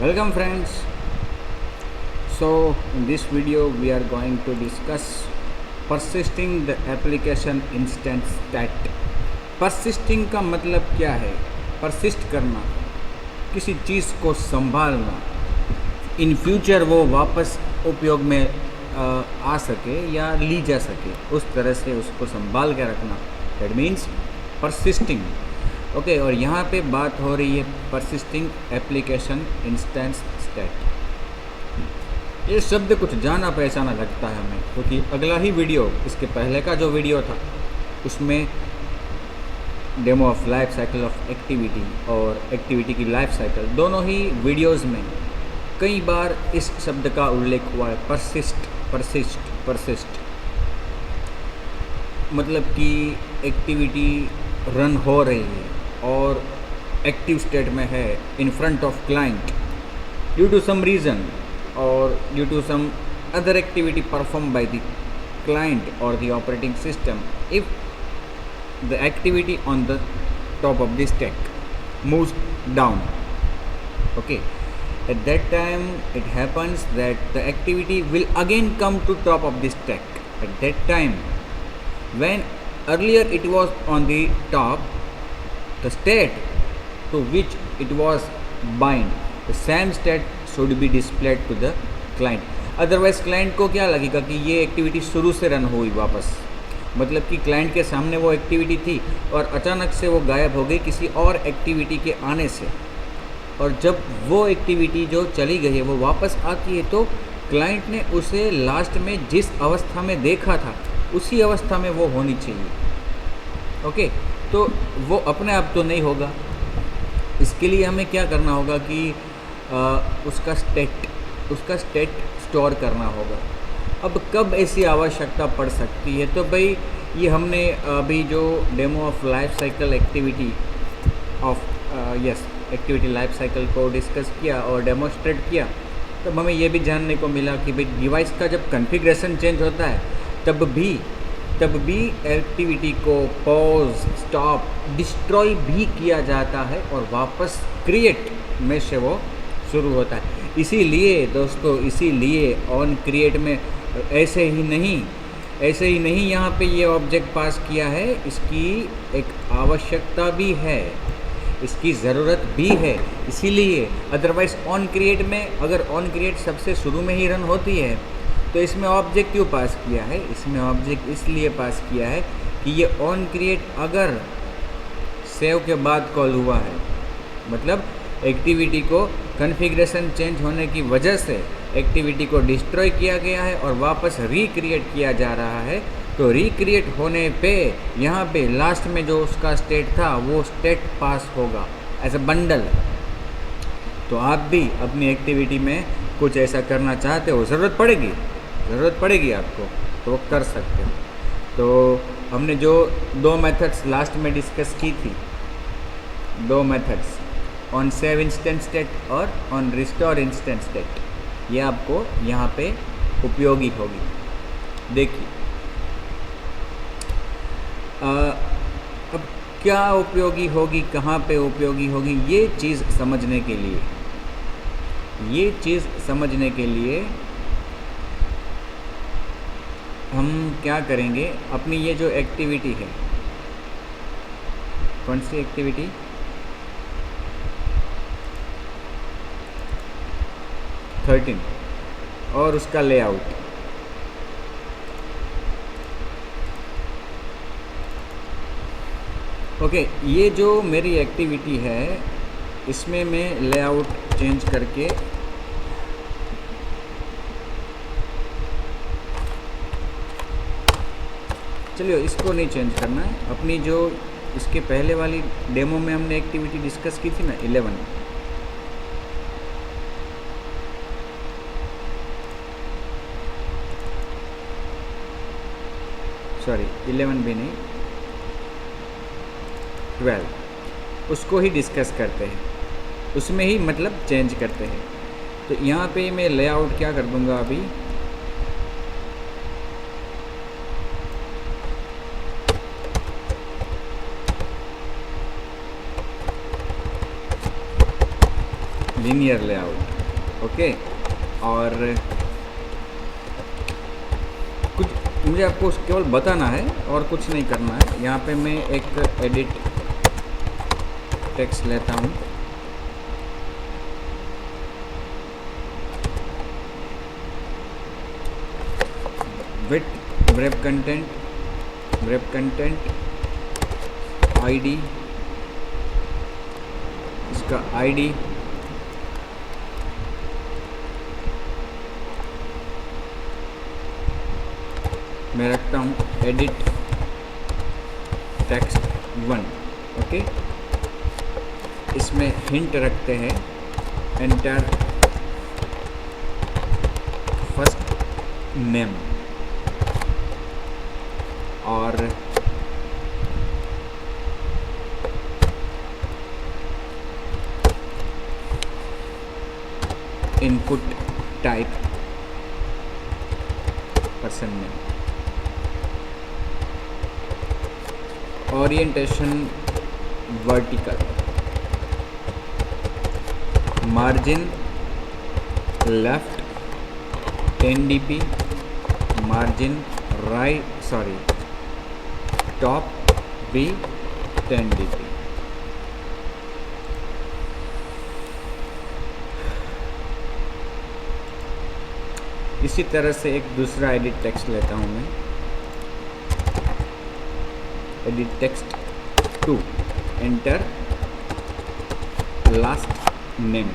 Welcome friends. So in this video we are going to discuss persisting the application instance stat. Persisting का मतलब क्या है? persist करना, किसी चीज़ को संभालना, इन फ्यूचर वो वापस उपयोग में आ सके या ली जा सके, उस तरह से उसको संभाल के रखना, दैट मीन्स persisting. ओके और यहाँ पे बात हो रही है persisting application instance stat. ये शब्द कुछ जाना पहचाना लगता है हमें, क्योंकि अगला ही वीडियो, इसके पहले का जो वीडियो था उसमें demo of life cycle of activity और एक्टिविटी की लाइफ साइकिल, दोनों ही वीडियोस में कई बार इस शब्द का उल्लेख हुआ है, परसिस्ट. मतलब कि एक्टिविटी रन हो रही है और एक्टिव स्टेट में है in front of client due to some reason और due to some other activity perform by the client और the operating system. If the activity on the top of the stack moves down, okay, at that time it happens that the activity will again come to top of the stack. At that time, when earlier it was on the top, the state to which it was bind, the same state should be displayed to the client. Otherwise client को क्या लगेगा कि ये activity शुरू से run हुई वापस, मतलब कि क्लाइंट के सामने वो एक्टिविटी थी और अचानक से वो गायब हो गई किसी और एक्टिविटी के आने से, और जब वो एक्टिविटी जो चली गई है वो वापस आती है तो क्लाइंट ने उसे लास्ट में जिस अवस्था में देखा था उसी अवस्था में वो होनी चाहिए. ओके, तो वो अपने आप तो नहीं होगा. इसके लिए हमें क्या करना होगा कि उसका स्टेट स्टोर करना होगा. अब कब ऐसी आवश्यकता पड़ सकती है? तो भाई ये हमने अभी जो demo of life cycle activity activity life cycle को डिस्कस किया और डेमोस्ट्रेट किया, तब हमें ये भी जानने को मिला कि भाई डिवाइस का जब कॉन्फ़िगरेशन चेंज होता है तब भी एक्टिविटी को पॉज, स्टॉप, डिस्ट्रॉय भी किया जाता है और वापस क्रिएट में से वो शुरू होता है. इसीलिए दोस्तों, ऑन क्रिएट में ऐसे ही नहीं यहाँ पे ये ऑब्जेक्ट पास किया है, इसकी एक आवश्यकता भी है, इसकी ज़रूरत भी है. इसीलिए अदरवाइज़ ऑन क्रिएट में, अगर ऑन क्रिएट सबसे शुरू में ही रन होती है तो इसमें ऑब्जेक्ट क्यों पास किया है? इसमें ऑब्जेक्ट इसलिए पास किया है कि ये ऑन क्रिएट अगर सेव के बाद कॉल हुआ है, मतलब एक्टिविटी को कॉन्फ़िगरेशन चेंज होने की वजह से एक्टिविटी को डिस्ट्रॉय किया गया है और वापस रिक्रिएट किया जा रहा है, तो रिक्रिएट होने पे यहाँ पे लास्ट में जो उसका स्टेट था वो स्टेट पास होगा एज अ बंडल. तो आप भी अपनी एक्टिविटी में कुछ ऐसा करना चाहते हो, ज़रूरत पड़ेगी आपको, तो कर सकते हो. तो हमने जो दो मेथड्स लास्ट में डिस्कस की थी, दो methods on save instant state और ऑन रिस्टोर इंस्टेंट स्टेट, ये आपको यहाँ पे उपयोगी होगी. देखिए अब क्या उपयोगी होगी, कहाँ पे उपयोगी होगी, ये चीज़ समझने के लिए हम क्या करेंगे, अपनी ये जो एक्टिविटी है, कौन सी एक्टिविटी, और उसका लेआउट. ओके, ये जो मेरी एक्टिविटी है इसमें मैं लेआउट चेंज करके चलिए इसको नहीं चेंज करना है. अपनी जो इसके पहले वाली डेमो में हमने एक्टिविटी डिस्कस की थी ना, 11, सॉरी 11 भी नहीं, 12, उसको ही डिस्कस करते हैं, उसमें ही मतलब चेंज करते हैं. तो यहाँ पे मैं लेआउट क्या कर दूँगा अभी, लीनियर लेआउट। ओके, और कुछ मुझे आपको केवल बताना है और कुछ नहीं करना है। यहाँ पे मैं एक एडिट टेक्स्ट लेता हूँ। विथ वेब कंटेंट आईडी, इसका आईडी मैं रखता हूँ एडिट टेक्स्ट 1। ओके, इसमें हिंट रखते हैं एंटर फर्स्ट नेम, और input type person name, orientation vertical, margin left 10 dp, margin top भी 10 dp। इसी तरह से एक दूसरा एडिट टेक्स्ट लेता हूँ मैं, edit text 2, enter last name,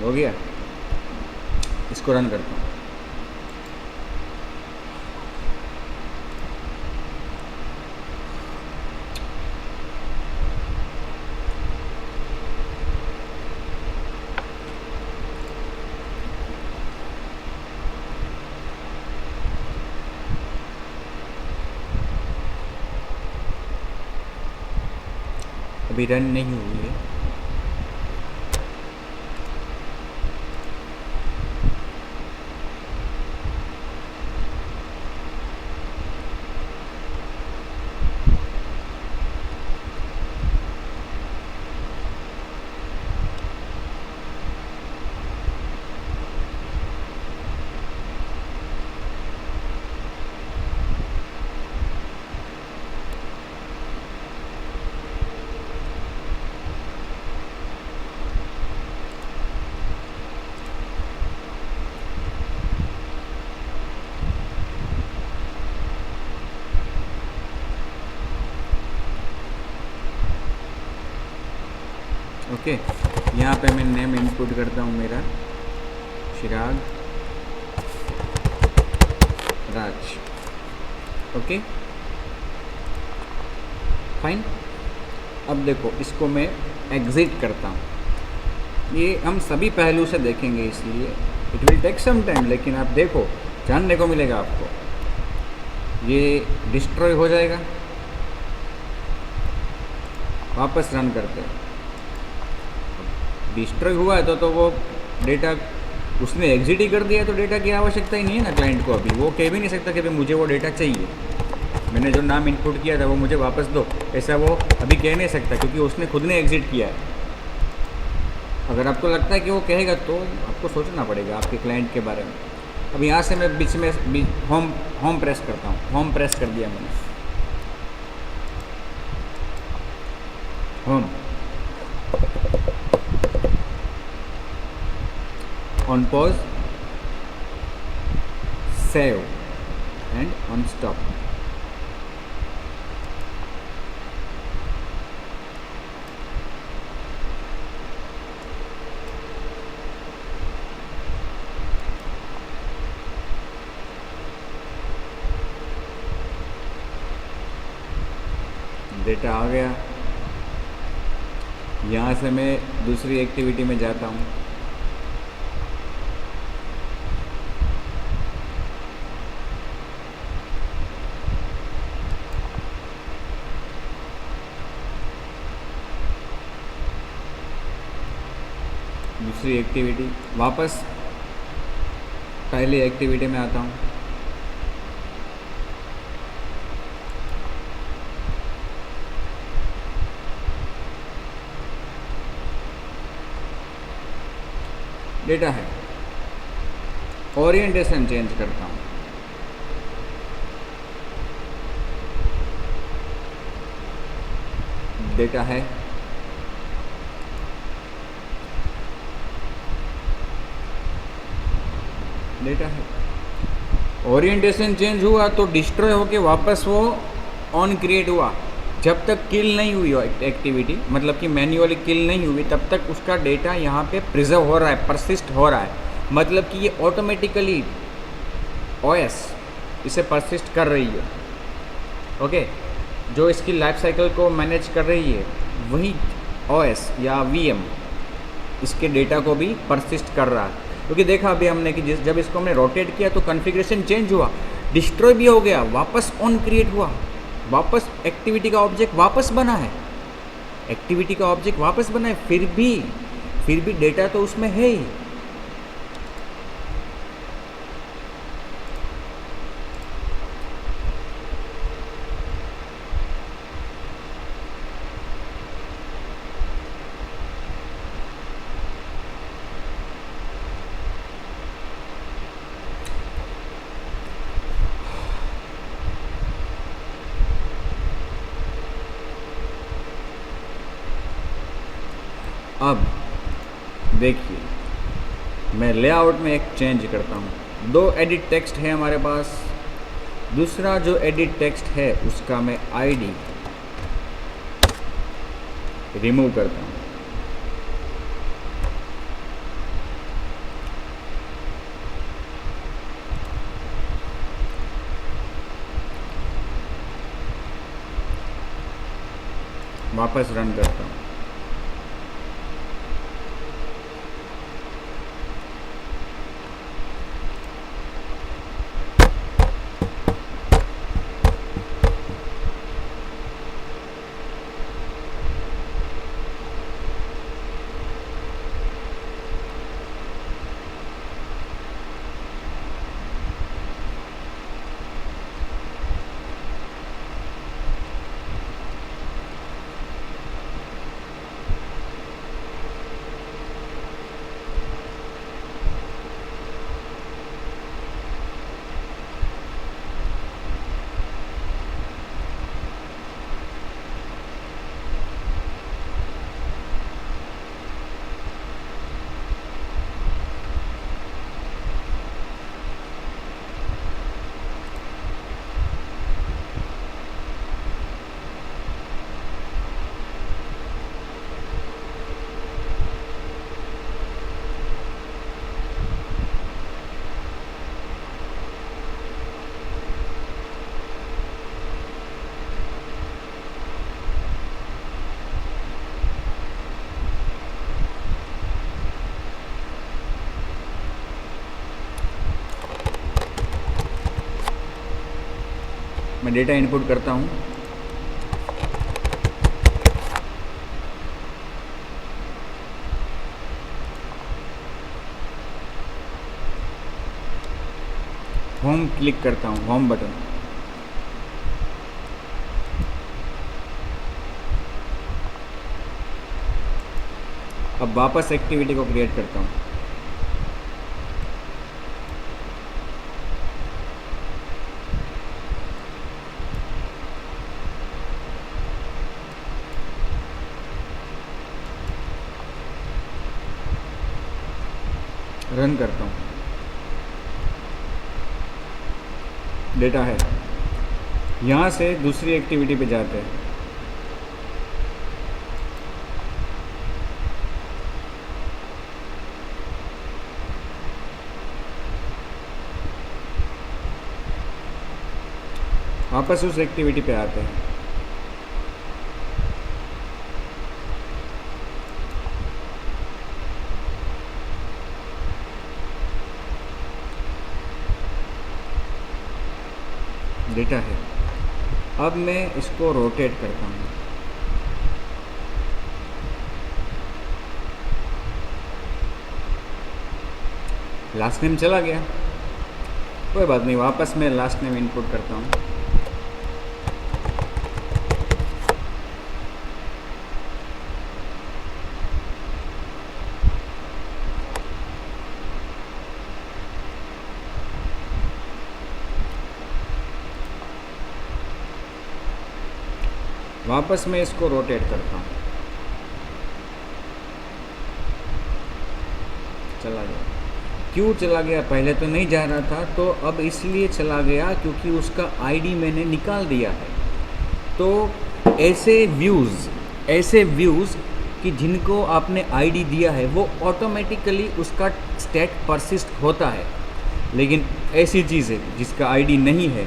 हो गया। इसको रन करता हूँ। अभी रन नहीं हुई है। ओके, यहाँ पे मैं नेम इनपुट करता हूँ मेरा चिराग राज। Okay fine. अब देखो, इसको मैं एग्ज़िट करता हूँ। ये हम सभी पहलू से देखेंगे, इसलिए it will take some time, लेकिन आप देखो जानने को मिलेगा आपको। ये डिस्ट्रॉय हो जाएगा। वापस रन करते हैं। डिस्ट्रॉय हुआ है तो वो डेटा उसने एग्जिट ही कर दिया, तो डेटा की आवश्यकता ही नहीं है ना क्लाइंट को। अभी वो कह भी नहीं सकता कि भाई मुझे वो डेटा चाहिए, मैंने जो नाम इनपुट किया था वो मुझे वापस दो, ऐसा वो अभी कह नहीं सकता, क्योंकि उसने खुद ने एग्जिट किया है। अगर आपको लगता है कि वो कहेगा तो आपको सोचना पड़ेगा आपके क्लाइंट के बारे में। अब यहाँ से मैं बीच में होम प्रेस करता हूँ। होम प्रेस कर दिया मैंने, home on pause, save and on stop। Data आ गया। यहाँ से मैं दूसरी एक्टिविटी में जाता हूँ। दूसरी एक्टिविटी, वापस पहली एक्टिविटी में आता हूँ। डेटा है, ओरिएंटेशन चेंज करता हूँ, डेटा है, डेटा है। ओरिएंटेशन चेंज हुआ तो डिस्ट्रॉय होके वापस वो ऑन क्रिएट हुआ। जब तक किल नहीं हुई हो एक्टिविटी, मतलब कि मैन्युअली किल नहीं हुई, तब तक उसका डेटा यहाँ पे प्रिजर्व हो रहा है, परसिस्ट हो रहा है। मतलब कि ये ऑटोमेटिकली ओएस इसे परसिस्ट कर रही है। ओके, जो इसकी लाइफ साइकिल को मैनेज कर रही है वही ओएस या वीएम इसके डेटा को भी परसिस्ट कर रहा है। क्योंकि देखा अभी हमने कि जब इसको हमने रोटेट किया तो कॉन्फ़िगरेशन चेंज हुआ, डिस्ट्रॉय भी हो गया, वापस ऑन क्रिएट हुआ, वापस एक्टिविटी का ऑब्जेक्ट वापस बना है, एक्टिविटी का ऑब्जेक्ट वापस बना है, फिर भी डेटा तो उसमें है ही। अब देखिए, मैं लेआउट में एक चेंज करता हूँ। 2 एडिट टेक्स्ट है हमारे पास। दूसरा जो एडिट टेक्स्ट है उसका मैं आईडी रिमूव करता हूँ। वापस रन करता हूँ। मैं डेटा इनपुट करता हूँ। होम क्लिक करता हूँ, होम बटन। अब वापस एक्टिविटी को क्रिएट करता हूँ। रन करता हूँ। डेटा है, यहाँ से दूसरी एक्टिविटी पे जाते हैं। वापस उस एक्टिविटी पे आते हैं। डेटा है। अब मैं इसको रोटेट करता हूँ। लास्ट नेम चला गया, कोई बात नहीं, वापस मैं लास्ट नेम इनपुट करता हूँ। वापस मैं इसको रोटेट करता हूँ, चला गया। क्यों चला गया? पहले तो नहीं जा रहा था, तो अब इसलिए चला गया क्योंकि उसका आईडी मैंने निकाल दिया है। तो ऐसे व्यूज़ कि जिनको आपने आईडी दिया है वो ऑटोमेटिकली उसका स्टेट परसिस्ट होता है, लेकिन ऐसी चीज़ है जिसका आईडी नहीं है,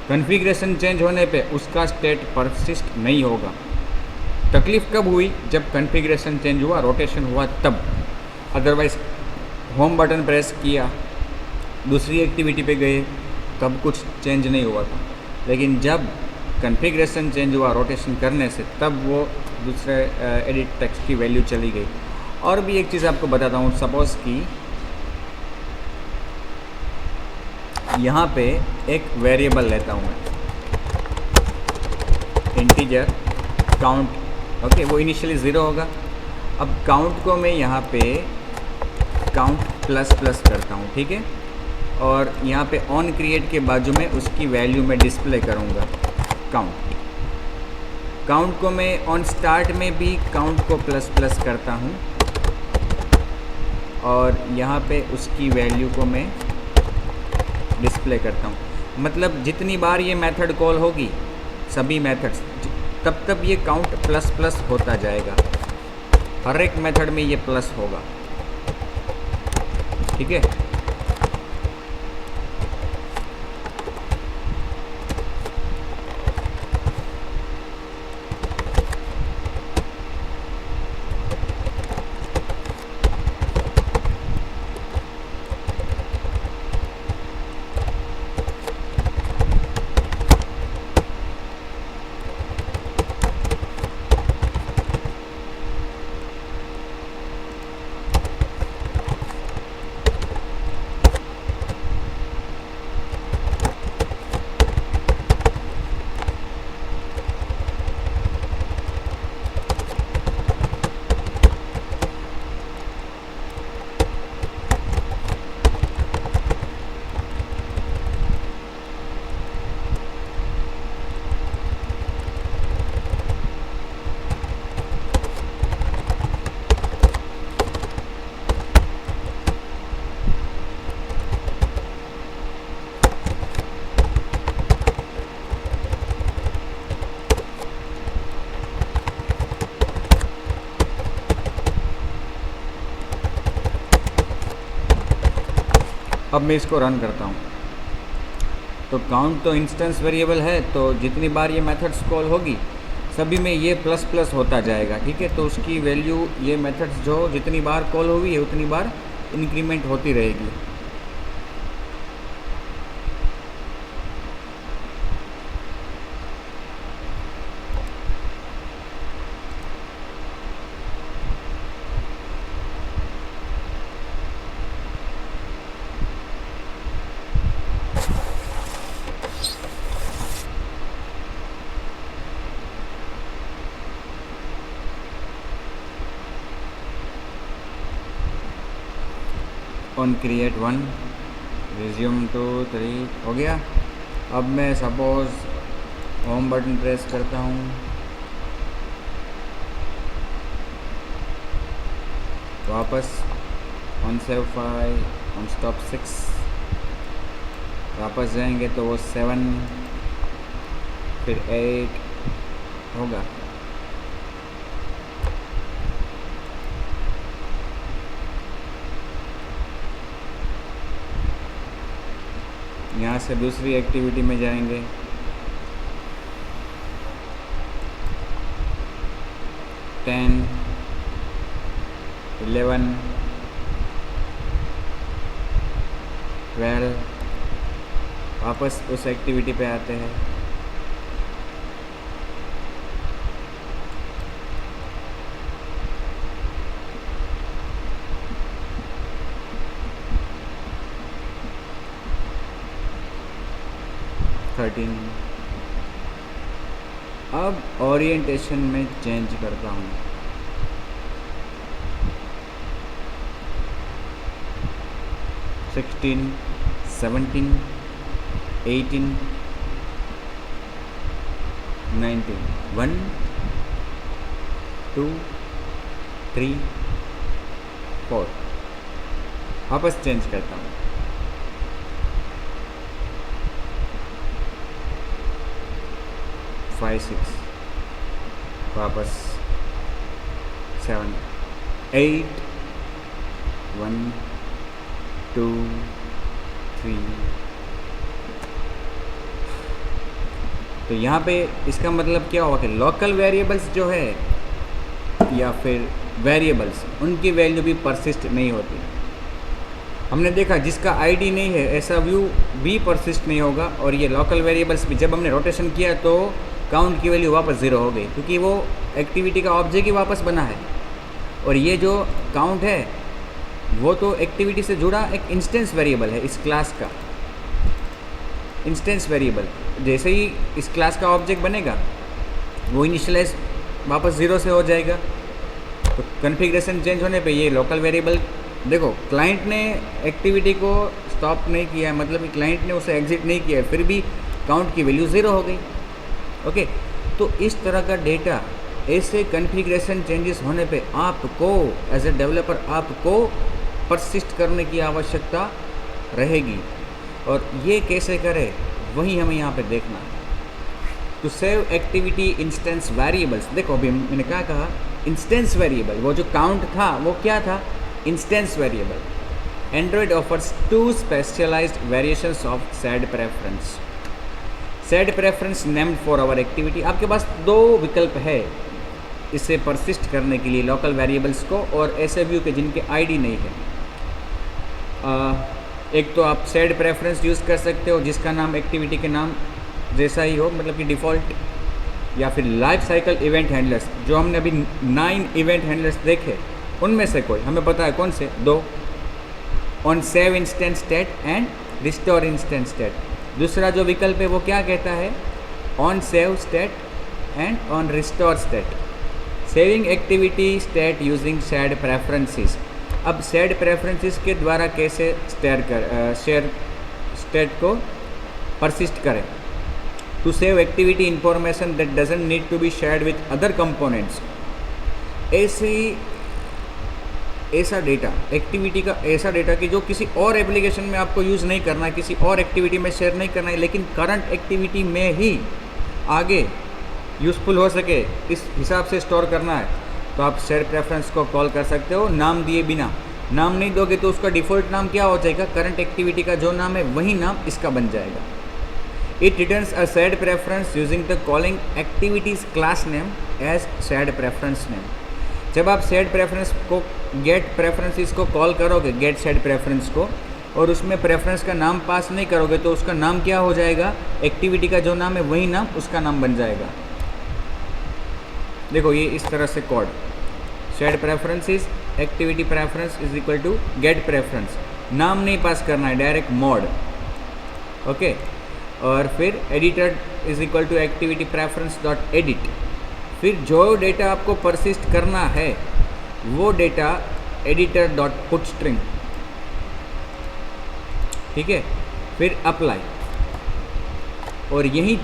कॉन्फ़िगरेशन चेंज होने पे उसका स्टेट परसिस्ट नहीं होगा। तकलीफ़ कब हुई? जब कॉन्फ़िगरेशन चेंज हुआ, रोटेशन हुआ तब। अदरवाइज़ होम बटन प्रेस किया, दूसरी एक्टिविटी पे गए, तब कुछ चेंज नहीं हुआ था। लेकिन जब कॉन्फ़िगरेशन चेंज हुआ रोटेशन करने से, तब वो दूसरे एडिट टेक्स्ट की वैल्यू चली गई। और भी एक चीज़ आपको बताता हूँ। सपोज़ कि यहाँ पे एक वेरिएबल लेता हूँ मैं, इंटीजर काउंट। ओके, वो इनिशियली 0 होगा। अब काउंट को मैं यहाँ पे काउंट प्लस प्लस करता हूँ, ठीक है। और यहाँ पे ऑन क्रिएट के बाजू में उसकी वैल्यू मैं डिस्प्ले करूँगा, काउंट को मैं ऑन स्टार्ट में भी काउंट को प्लस प्लस करता हूँ, और यहाँ पे उसकी वैल्यू को मैं डिस्प्ले करता हूँ। मतलब जितनी बार ये मेथड कॉल होगी, सभी मेथड्स, तब ये काउंट प्लस प्लस होता जाएगा। हर एक मेथड में ये प्लस होगा, ठीक है। अब मैं इसको रन करता हूँ। तो काउंट तो इंस्टेंस वेरिएबल है, तो जितनी बार ये मेथड्स कॉल होगी सभी में ये प्लस प्लस होता जाएगा, ठीक है। तो उसकी वैल्यू, ये मेथड्स जो जितनी बार कॉल हुई है उतनी बार इंक्रीमेंट होती रहेगी। ऑन क्रिएट 1, रिज्यूम 2, 3 हो गया। अब मैं सपोज़ होम बटन प्रेस करता हूँ, वापस ऑन सेव 5, ऑन स्टॉप 6, वापस जाएंगे तो वो 7 फिर 8 होगा। यहाँ से दूसरी एक्टिविटी में जाएंगे, 10, 11, 12, वापस उस एक्टिविटी पे आते हैं। अब ओरिएंटेशन में चेंज करता हूँ, सिक्सटीन, 17, 18, 19, 1 2 3 4, वापस चेंज करता हूँ। 5 6, वापस 7 8, 1 2 3। तो यहाँ पे इसका मतलब क्या हुआ कि लोकल वेरिएबल्स जो है या फिर वेरिएबल्स, उनकी वैल्यू भी परसिस्ट नहीं होती। हमने देखा जिसका आईडी नहीं है ऐसा व्यू भी परसिस्ट नहीं होगा, और ये लोकल वेरिएबल्स भी जब हमने रोटेशन किया तो काउंट की वैल्यू वापस ज़ीरो हो गई, क्योंकि वो एक्टिविटी का ऑब्जेक्ट ही वापस बना है। और ये जो काउंट है वो तो एक्टिविटी से जुड़ा एक इंस्टेंस वेरिएबल है, इस क्लास का इंस्टेंस वेरिएबल। जैसे ही इस क्लास का ऑब्जेक्ट बनेगा वो इनिशियलाइज वापस ज़ीरो से हो जाएगा। तो कॉन्फ़िगरेशन चेंज होने पे ये लोकल वेरिएबल, देखो क्लाइंट ने एक्टिविटी को स्टॉप नहीं किया है, मतलब कि क्लाइंट ने उसे एग्जिट नहीं किया है, फिर भी काउंट की वैल्यू ज़ीरो हो गई। ओके, तो इस तरह का डेटा, ऐसे कॉन्फ़िगरेशन चेंजेस होने पे आपको एज ए डेवलपर आपको परसिस्ट करने की आवश्यकता रहेगी। और ये कैसे करें वही हमें यहाँ पे देखना है। To save activity instance variables, देखो अभी मैंने क्या कहा, इंस्टेंस वेरिएबल, वो जो काउंट था वो क्या था, instance variable. Android offers 2 specialized variations of shared preference. Shared preference named for our activity. आपके पास 2 विकल्प है इसे परसिस्ट करने के लिए, लोकल वेरिएबल्स को और ऐसे व्यू के जिनके आईडी नहीं है। एक तो आप सेड प्रेफरेंस यूज़ कर सकते हो जिसका नाम एक्टिविटी के नाम जैसा ही हो, मतलब कि डिफ़ॉल्ट, या फिर लाइफ साइकिल इवेंट हैंडलर्स, जो हमने अभी 9 इवेंट हैंडलर्स देखे उनमें से कोई, हमें पता है कौन से 2, on save instance state and restore instance state. दूसरा जो विकल्प है वो क्या कहता है, on save state and on restore state. Saving activity state using shared preferences. अब सेड प्रेफरेंसेस के द्वारा कैसे शेयर स्टेट को परसिस्ट करें। To save activity information that doesn't need to be shared with other components. ऐसा data, activity का ऐसा data कि जो किसी और एप्लीकेशन में आपको यूज़ नहीं करना है, किसी और एक्टिविटी में शेयर नहीं करना है, लेकिन करंट एक्टिविटी में ही आगे यूज़फुल हो सके, इस हिसाब से स्टोर करना है, तो आप शेयर प्रेफरेंस को कॉल कर सकते हो नाम दिए बिना। नाम नहीं दोगे तो उसका डिफ़ॉल्ट नाम क्या हो जाएगा, करंट एक्टिविटी का जो नाम है वही नाम इसका बन जाएगा। It returns a shared preference using the calling activities class name as shared preference name। जब आप shared preference को get preferences को कॉल करोगे, get shared preference को, और उसमें preference का नाम पास नहीं करोगे तो उसका नाम क्या हो जाएगा, एक्टिविटी का जो नाम है वही नाम उसका नाम बन जाएगा। देखो ये इस तरह से code, shared preferences activity preference is equal to get preference, नाम नहीं पास करना है, डायरेक्ट मोड। ओके, और फिर editor is equal to activity preference dot edit. फिर जो डेटा आपको परसिस्ट करना है वो data editor dot put string, ठीक है। फिर अप्लाई, और यही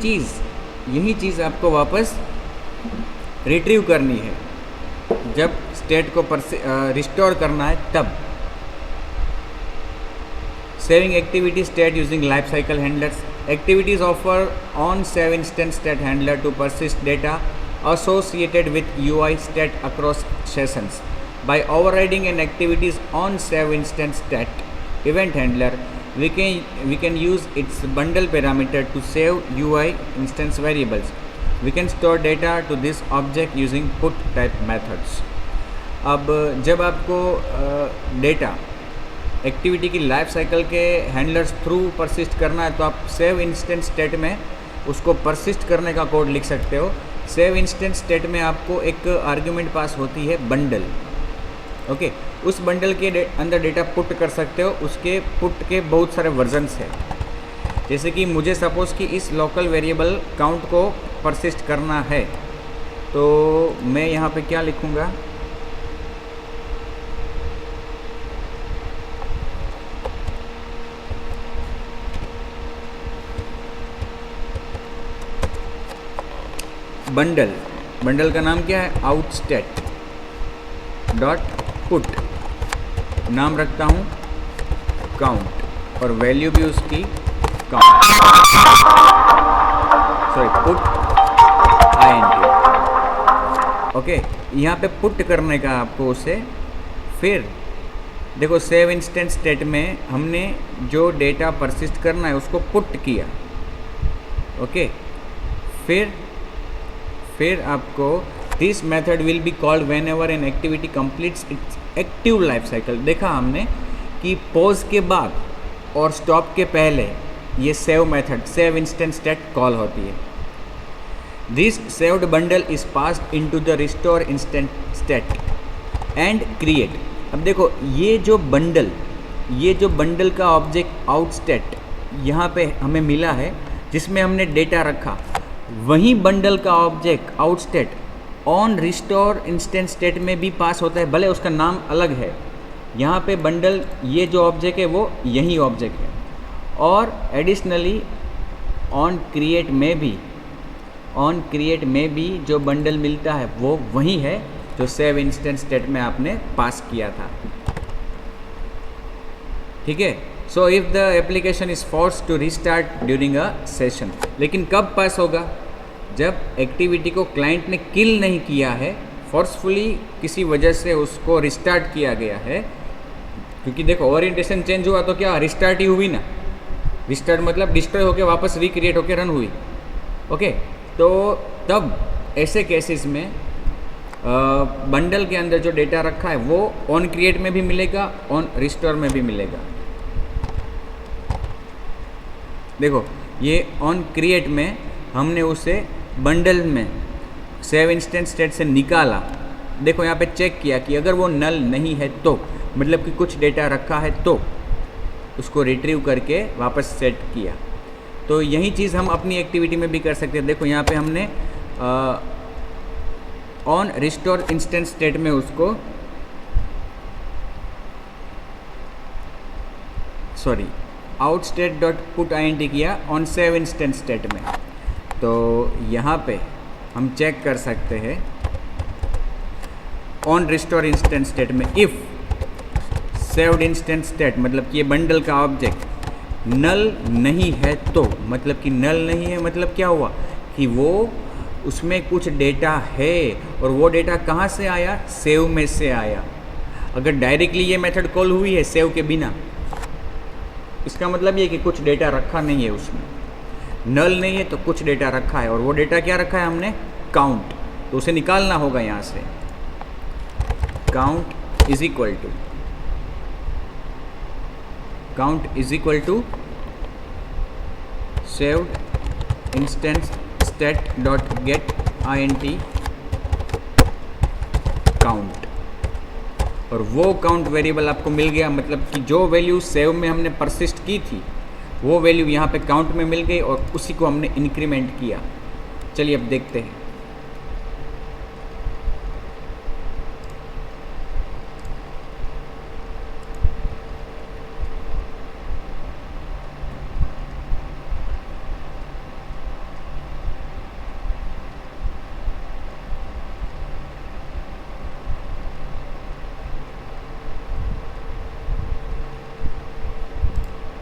चीज़ आपको वापस रिट्रीव करनी है जब स्टेट को रिस्टोर करना है तब। Saving activity state using life cycle handlers. Activities offer on save instance state handler to persist data associated with UI state across sessions. By overriding an activity's on save instance state event handler, we can use its bundle parameter to save UI instance variables. We can store data to this object using put type methods. अब जब आपको data activity की life cycle के handlers through persist करना है तो आप save instance state में उसको परसिस्ट करने का कोड लिख सकते हो। सेव इंस्टेंस स्टेट में आपको एक आर्ग्यूमेंट पास होती है बंडल। ओके, उस बंडल के अंदर डेटा पुट कर सकते हो। उसके पुट के बहुत सारे वर्जन्स हैं, जैसे कि मुझे सपोज़ कि इस लोकल वेरिएबल काउंट को परसिस्ट करना है तो मैं यहाँ पे क्या लिखूँगा, बंडल, बंडल का नाम क्या है, आउटस्टेट डॉट पुट, नाम रखता हूँ काउंट और वैल्यू भी उसकी count, sorry put int। Okay, यहाँ पे पुट करने का आपको उसे, फिर देखो सेव इंस्टेंस स्टेट में हमने जो डेटा परसिस्ट करना है उसको पुट किया। ओके, फिर आपको this method will be called when ever an activity completes it's active life cycle. देखा हमने कि पॉज के बाद और स्टॉप के पहले ये save method, save instance state call होती है। This saved bundle is passed into the restore instant state and create. अब देखो ये जो बंडल का ऑब्जेक्ट आउटस्टेट यहाँ पे हमें मिला है जिसमें हमने डेटा रखा, वही बंडल का object outstate on restore instant state में भी पास होता है, भले उसका नाम अलग है। यहाँ पे बंडल, ये जो ऑब्जेक्ट है वो यही ऑब्जेक्ट है, और एडिशनली ऑन क्रिएट में भी जो बंडल मिलता है वो वही है जो सेव इंस्टेंस स्टेट में आपने पास किया था। ठीक है, so if the application is force to restart during a session, लेकिन कब पास होगा, जब एक्टिविटी को क्लाइंट ने किल नहीं किया है, फोर्सफुली किसी वजह से उसको रिस्टार्ट किया गया है। क्योंकि देखो ओरिएंटेशन चेंज हुआ तो क्या रिस्टार्ट ही हुई ना, रिस्टार्ट मतलब डिस्ट्रॉय होकर वापस रिक्रिएट होकर रन हुई। ओके, तो तब ऐसे केसेस में बंडल के अंदर जो डेटा रखा है वो ऑन क्रिएट में भी मिलेगा, ऑन रिस्टोर में भी मिलेगा। देखो ये ऑन क्रिएट में हमने उसे बंडल में सेव इंस्टेंस स्टेट से निकाला। देखो यहाँ पे चेक किया कि अगर वो नल नहीं है तो, मतलब कि कुछ डेटा रखा है तो उसको रिट्रीव करके वापस सेट किया। तो यही चीज़ हम अपनी एक्टिविटी में भी कर सकते हैं। देखो यहाँ पे हमने ऑन रिस्टोर इंस्टेंस स्टेट में उसको, सॉरी आउटस्टेट डॉट पुट int किया ऑन सेव इंस्टेंस स्टेट में। तो यहाँ पे हम चेक कर सकते हैं ऑन रिस्टोर इंस्टेंस स्टेट में इफ़ सेव्ड इंस्टेंस स्टेट, मतलब कि ये बंडल का ऑब्जेक्ट नल नहीं है तो, मतलब कि नल नहीं है मतलब क्या हुआ कि वो उसमें कुछ डेटा है, और वो डेटा कहाँ से आया, सेव में से आया। अगर डायरेक्टली ये मेथड कॉल हुई है सेव के बिना, इसका मतलब ये कि कुछ डेटा रखा नहीं है उसमें, नल नहीं है तो कुछ डेटा रखा है, और वो डेटा क्या रखा है हमने, काउंट। तो उसे निकालना होगा यहाँ से, count is equal to saved instance state dot get int count, और वो काउंट वेरिएबल आपको मिल गया। मतलब कि जो वैल्यू सेव में हमने परसिस्ट की थी वो वैल्यू यहाँ पे काउंट में मिल गई, और उसी को हमने इंक्रीमेंट किया। चलिए अब देखते हैं।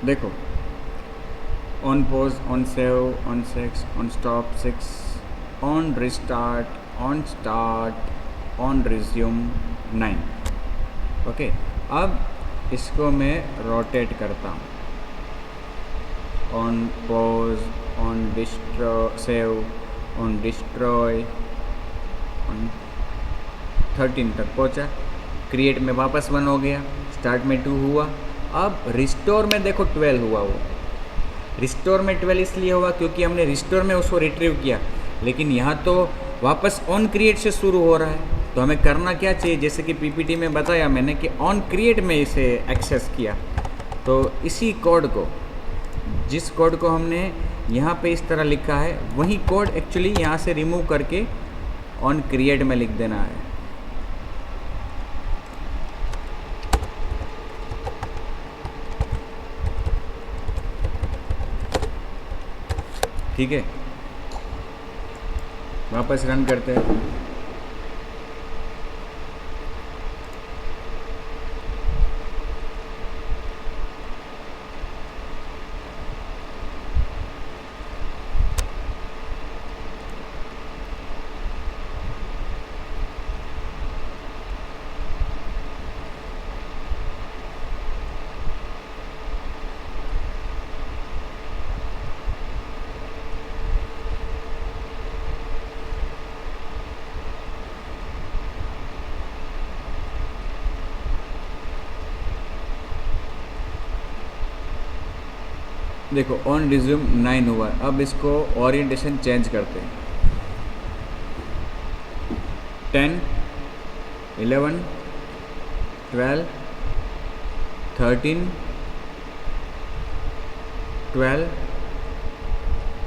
देखो on pause, on save, on 6, on stop 6, on restart, on start, on resume 9। Okay, अब इसको मैं रोटेट करता हूँ, on pause, on save, on destroy, on 13 तक पहुँचा, क्रिएट में वापस 1 हो गया, स्टार्ट में 2 हुआ। अब रिस्टोर में देखो 12 हुआ। वो रिस्टोर में 12 इसलिए हुआ क्योंकि हमने रिस्टोर में उसको रिट्रीव किया, लेकिन यहाँ तो वापस ऑन क्रिएट से शुरू हो रहा है। तो हमें करना क्या चाहिए, जैसे कि पीपीटी में बताया मैंने कि ऑन क्रिएट में इसे एक्सेस किया। तो इसी कोड को, जिस कोड को हमने यहाँ पे इस तरह लिखा है, वही कोड एक्चुअली यहाँ से रिमूव करके ऑन क्रिएट में लिख देना है। ठीक है, वापस रन करते हैं। देखो ऑन रिज्यूम 9 हुआ। अब इसको ओरिएंटेशन चेंज करते हैं। 10, 11, 12, 13, 12,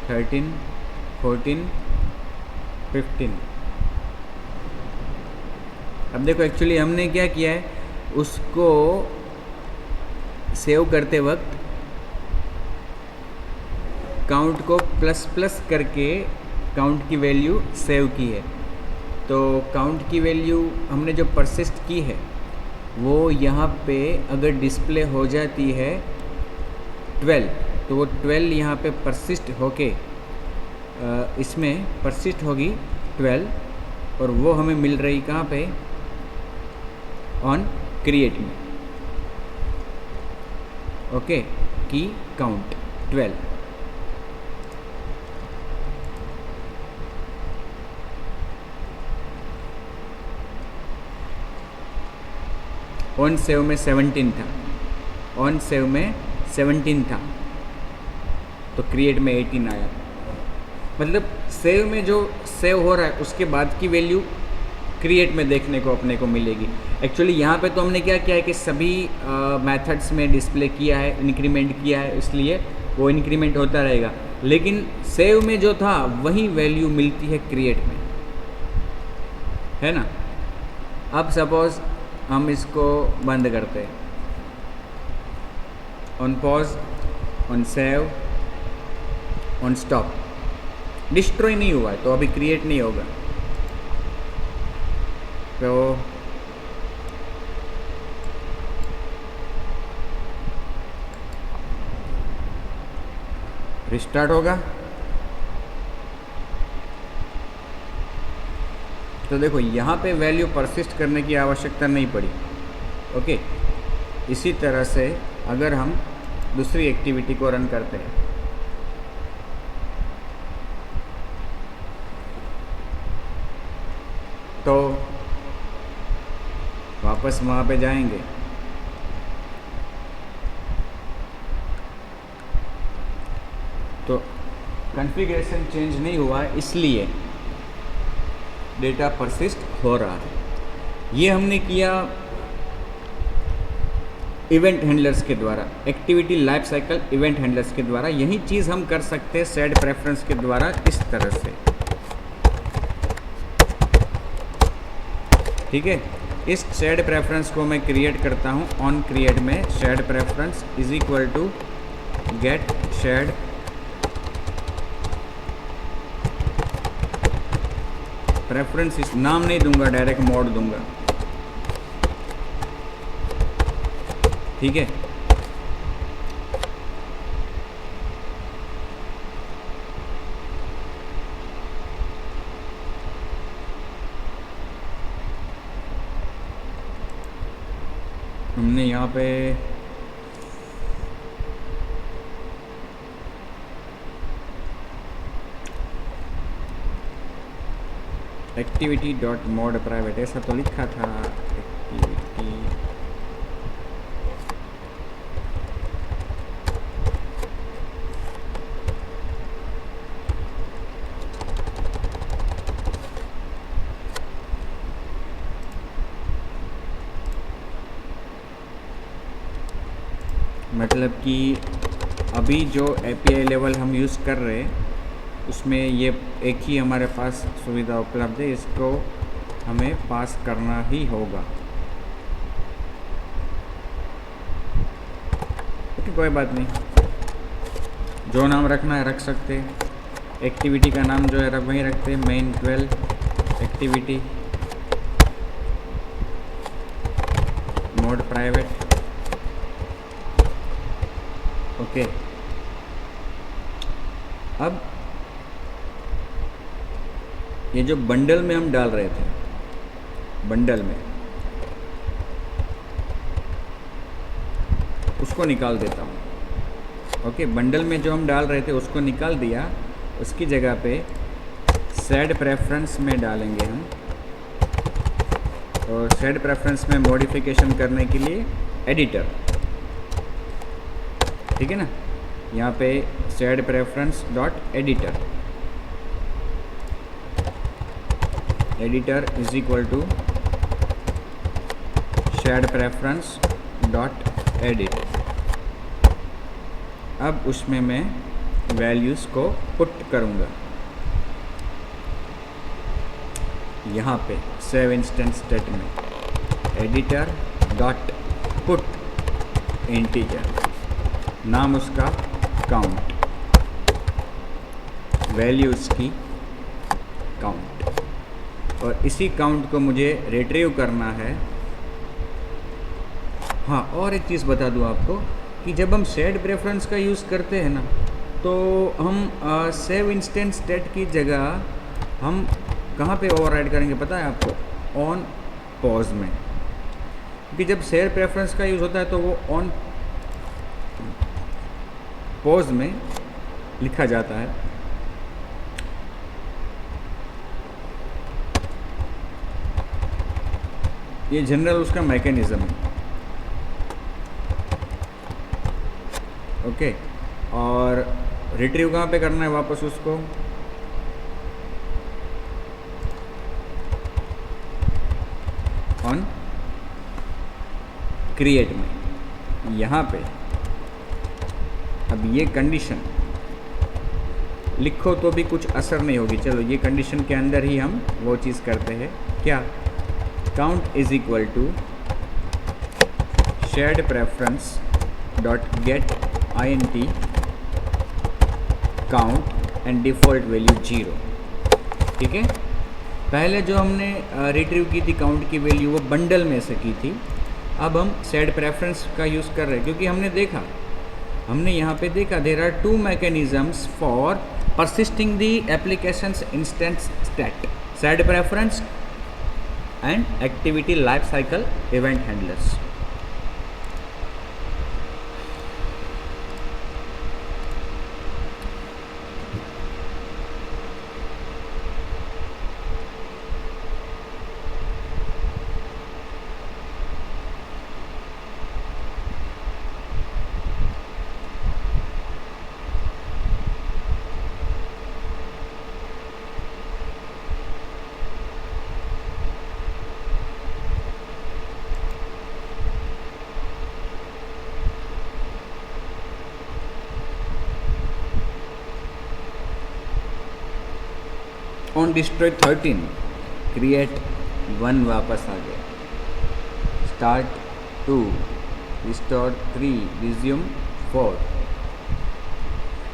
13, 14, 15। अब देखो एक्चुअली हमने क्या किया है, उसको सेव करते वक्त काउंट को प्लस प्लस करके काउंट की वैल्यू सेव की है। तो काउंट की वैल्यू हमने जो परसिस्ट की है वो यहाँ पे अगर डिस्प्ले हो जाती है 12, तो वो 12 यहाँ पे परसिस्ट होके इसमें परसिस्ट होगी 12, और वो हमें मिल रही कहाँ पे, ऑन क्रिएट में। ओके, की काउंट 12। ऑन सेव में 17 था, ऑन सेव में 17 था, तो क्रिएट में 18 आया। मतलब सेव में जो सेव हो रहा है उसके बाद की वैल्यू क्रिएट में देखने को अपने को मिलेगी। एक्चुअली यहाँ पे तो हमने क्या किया है कि सभी मेथड्स में डिस्प्ले किया है, इंक्रीमेंट किया है, इसलिए वो इंक्रीमेंट होता रहेगा। लेकिन सेव में जो था वही वैल्यू मिलती है क्रिएट में, है ना। अब सपोज हम इसको बंद करते हैं, on pause, on save, on stop. Destroy नहीं हुआ है तो अभी क्रिएट नहीं होगा। तो रिस्टार्ट होगा। तो देखो यहाँ पे वैल्यू परसिस्ट करने की आवश्यकता नहीं पड़ी। ओके, इसी तरह से अगर हम दूसरी एक्टिविटी को रन करते हैं तो वापस वहाँ पे जाएंगे, तो कॉन्फ़िगरेशन चेंज नहीं हुआ है, इसलिए डेटा परसिस्ट हो रहा है। ये हमने किया इवेंट हैंडलर्स के द्वारा, activity life cycle event handlers के द्वारा। यही चीज़ हम कर सकते हैं सेड प्रेफरेंस के द्वारा, इस तरह से। ठीक है, इस शेड प्रेफरेंस को मैं क्रिएट करता हूँ। ऑन क्रिएट में shared preference is equal to get shared preference. इस नाम नहीं दूंगा, डायरेक्ट मोड दूंगा। ठीक है, हमने यहाँ पे एक्टिविटी डॉट मोड प्राइवेट ऐसा तो लिखा था। एक्टिविटी मतलब कि अभी जो API लेवल हम यूज़ कर रहे हैं उसमें ये एक ही हमारे पास सुविधा उपलब्ध है, इसको हमें पास करना ही होगा। ओके, कोई बात नहीं, जो नाम रखना है रख सकते हैं। एक्टिविटी का नाम जो है वहीं रखते हैं, main 12 activity, mode private. Okay, अब ये जो बंडल में हम डाल रहे थे, बंडल में उसको निकाल देता हूँ। ओके, बंडल में जो हम डाल रहे थे उसको निकाल दिया, उसकी जगह पे सेड प्रेफरेंस में डालेंगे हम। और सेड प्रेफरेंस में मॉडिफिकेशन करने के लिए एडिटर, ठीक है ना, यहाँ पे shared preference dot editor, editor is equal to shared preference dot edit. अब उसमें मैं वैल्यूज़ को पुट करूँगा यहाँ पे सेव इंस्टेंस स्टेट में, एडिटर डॉट पुट इंटीजर, नाम उसका काउंट, वैल्यू उसकी काउंट, और इसी काउंट को मुझे रिट्रीव करना है। हाँ, और एक चीज़ बता दूँ आपको कि जब हम सेड प्रेफरेंस का यूज़ करते हैं ना, तो हम सेव इंस्टेंस स्टेट की जगह हम कहाँ पे ओवरराइड करेंगे पता है आपको? ऑन पॉज में, क्योंकि जब सेड प्रेफरेंस का यूज़ होता है तो वो ऑन पॉज में लिखा जाता है। ये जनरल उसका मैकेनिज्म है। ओके, और रिट्रीव कहाँ पे करना है वापस उसको? ऑन क्रिएट में, यहाँ पे। अब ये कंडीशन लिखो तो भी कुछ असर नहीं होगी। चलो, ये कंडीशन के अंदर ही हम वो चीज़ करते हैं, क्या? Count is equal to shared preference dot get INT count and default value 0। ठीक है, पहले जो हमने रिट्रीव की थी काउंट की वैल्यू, वो बंडल में से की थी। अब हम सेड प्रेफरेंस का यूज़ कर रहे हैं, क्योंकि हमने यहाँ पे देखा there are 2 mechanisms for persisting the applications instance state, shared preference and activity life cycle event handlers. On destroy 13 create 1 वापस आ गया, स्टार्ट 2, रिस्टोर 3, रिज्यूम 4।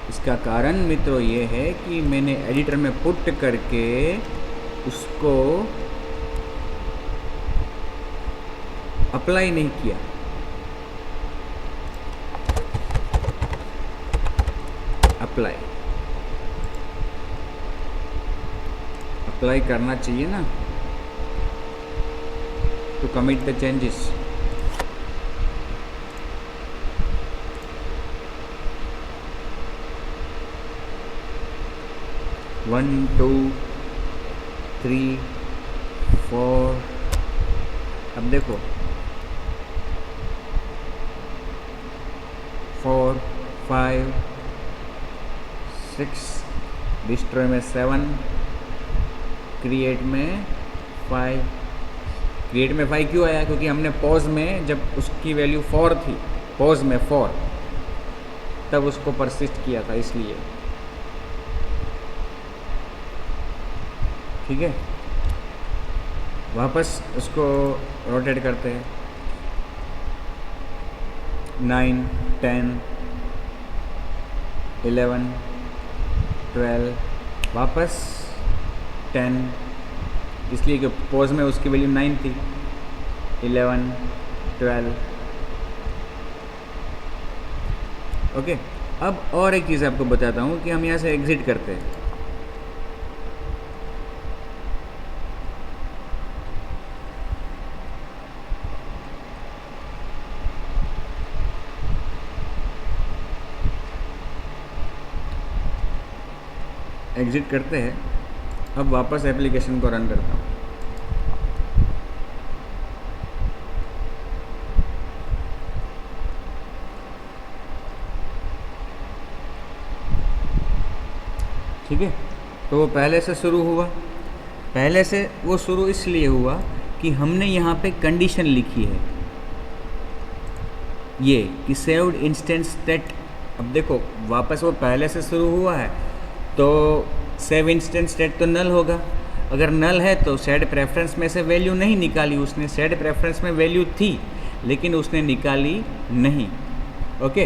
इसका कारण मित्रों ये है कि मैंने एडिटर में पुट करके उसको अप्लाई नहीं किया। अप्लाई करना चाहिए ना, to commit the changes। One 2 3 4, अब देखो 4 5 6, डिस्ट्रॉय में 7, क्रिएट में 5। क्रिएट में 5 क्यों आया? क्योंकि हमने पॉज में जब उसकी वैल्यू 4 थी, पॉज में 4, तब उसको परसिस्ट किया था, इसलिए। ठीक है, वापस उसको रोटेट करते हैं। 9 10 11 12 वापस 10, इसलिए कि पोज में उसकी वैल्यू 9 थी, 11, 12। ओके, अब और एक चीज़ आपको बताता हूँ कि हम यहाँ से एग्ज़िट करते हैं। एग्ज़िट करते हैं, अब वापस एप्लीकेशन को रन करता हूँ। ठीक है, तो वो पहले से शुरू हुआ। पहले से वो शुरू इसलिए हुआ कि हमने यहाँ पे कंडीशन लिखी है ये कि सेव्ड इंस्टेंस स्टेट। अब देखो वापस वो पहले से शुरू हुआ है तो सेव इंस्टेंस स्टेट तो नल होगा। अगर नल है तो सेड प्रेफरेंस में से वैल्यू नहीं निकाली उसने। सेड प्रेफरेंस में वैल्यू थी लेकिन उसने निकाली नहीं। ओके,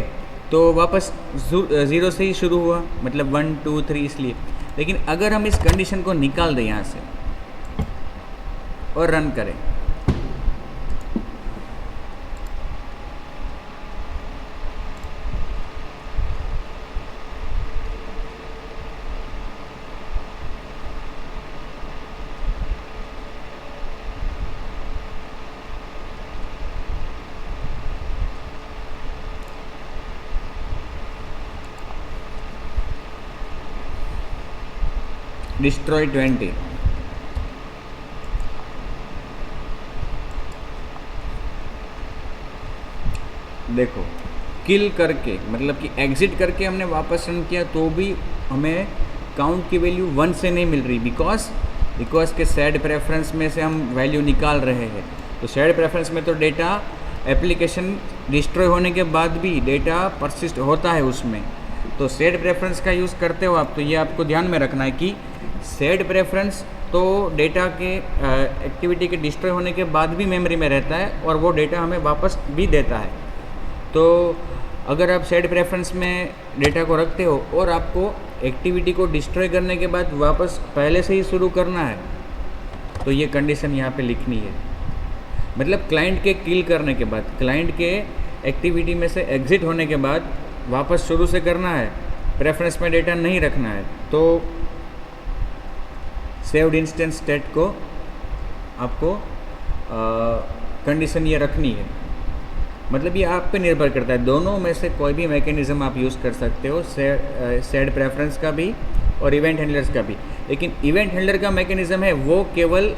तो वापस 0 से ही शुरू हुआ, मतलब 1 2 3 इसलिए। लेकिन अगर हम इस कंडीशन को निकाल दें यहाँ से और रन करें, डिस्ट्रॉय 20, देखो किल करके मतलब कि एग्ज़िट करके हमने वापस रन किया तो भी हमें काउंट की वैल्यू 1 से नहीं मिल रही, बिकॉज के सेड प्रेफरेंस में से हम वैल्यू निकाल रहे हैं। तो सेड प्रेफरेंस में तो डेटा एप्लीकेशन डिस्ट्रॉय होने के बाद भी डेटा परसिस्ट होता है उसमें। तो सेड प्रेफरेंस का यूज़ करते हो आप, तो ये आपको ध्यान में रखना है कि सेड प्रेफरेंस तो डेटा के एक्टिविटी के डिस्ट्रॉय होने के बाद भी मेमोरी में रहता है और वो डेटा हमें वापस भी देता है। तो अगर आप सेड प्रेफरेंस में डेटा को रखते हो और आपको एक्टिविटी को डिस्ट्रॉय करने के बाद वापस पहले से ही शुरू करना है, तो ये कंडीशन यहाँ पे लिखनी है। मतलब क्लाइंट के किल करने के बाद, क्लाइंट के एक्टिविटी में से एग्ज़िट होने के बाद वापस शुरू से करना है, प्रेफरेंस में डेटा नहीं रखना है। तो सेव्ड इंस्टेंस स्टेट को आपको कंडीशन ये रखनी है। मतलब ये आप पे निर्भर करता है, दोनों में से कोई भी मैकेनिज़्म आप यूज़ कर सकते हो, सेड प्रेफरेंस का भी और इवेंट हैंडलर्स का भी। लेकिन इवेंट हैंडलर का मैकेनिज़्म है वो केवल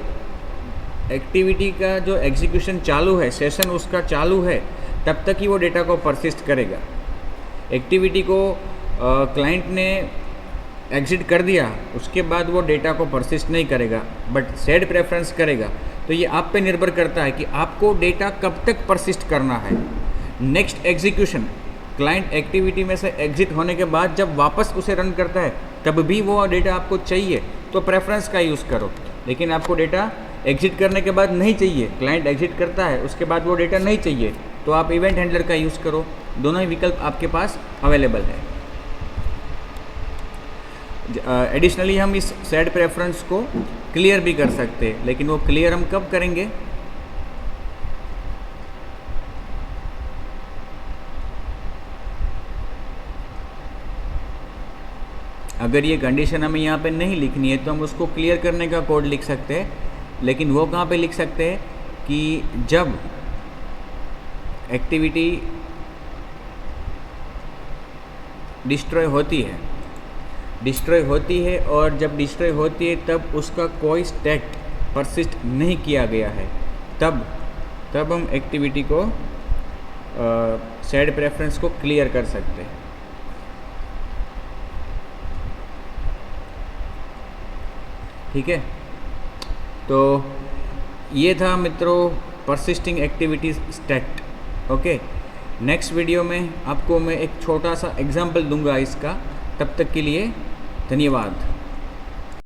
एक्टिविटी का जो एग्जीक्यूशन चालू है, सेशन उसका चालू है, तब तक ही वो डेटा को परसिस्ट करेगा। एक्टिविटी को क्लाइंट ने एग्ज़िट कर दिया उसके बाद वो डेटा को परसिस्ट नहीं करेगा, बट सेड प्रेफरेंस करेगा। तो ये आप पे निर्भर करता है कि आपको डेटा कब तक परसिस्ट करना है। नेक्स्ट एग्जीक्यूशन क्लाइंट एक्टिविटी में से एग्ज़िट होने के बाद जब वापस उसे रन करता है तब भी वो डेटा आपको चाहिए तो प्रेफरेंस का यूज़ करो। लेकिन आपको डेटा एग्ज़िट करने के बाद नहीं चाहिए, क्लाइंट एग्ज़िट करता है उसके बाद वो डेटा नहीं चाहिए, तो आप इवेंट हैंडलर का यूज़ करो। दोनों ही विकल्प आपके पास अवेलेबल है। एडिशनली हम इस सेड प्रेफरेंस को क्लियर भी कर सकते हैं, लेकिन वो क्लियर हम कब करेंगे? अगर ये कंडीशन हमें यहाँ पे नहीं लिखनी है तो हम उसको क्लियर करने का कोड लिख सकते हैं। लेकिन वो कहाँ पे लिख सकते हैं कि जब एक्टिविटी डिस्ट्रॉय होती है और जब डिस्ट्रॉय होती है तब उसका कोई स्टेट परसिस्ट नहीं किया गया है, तब हम एक्टिविटी को सेड प्रेफरेंस को क्लियर कर सकते हैं। ठीक है, तो ये था मित्रों persisting activity state. Okay, next video में आपको मैं एक छोटा सा एग्जांपल दूंगा इसका। तब तक के लिए धन्यवाद।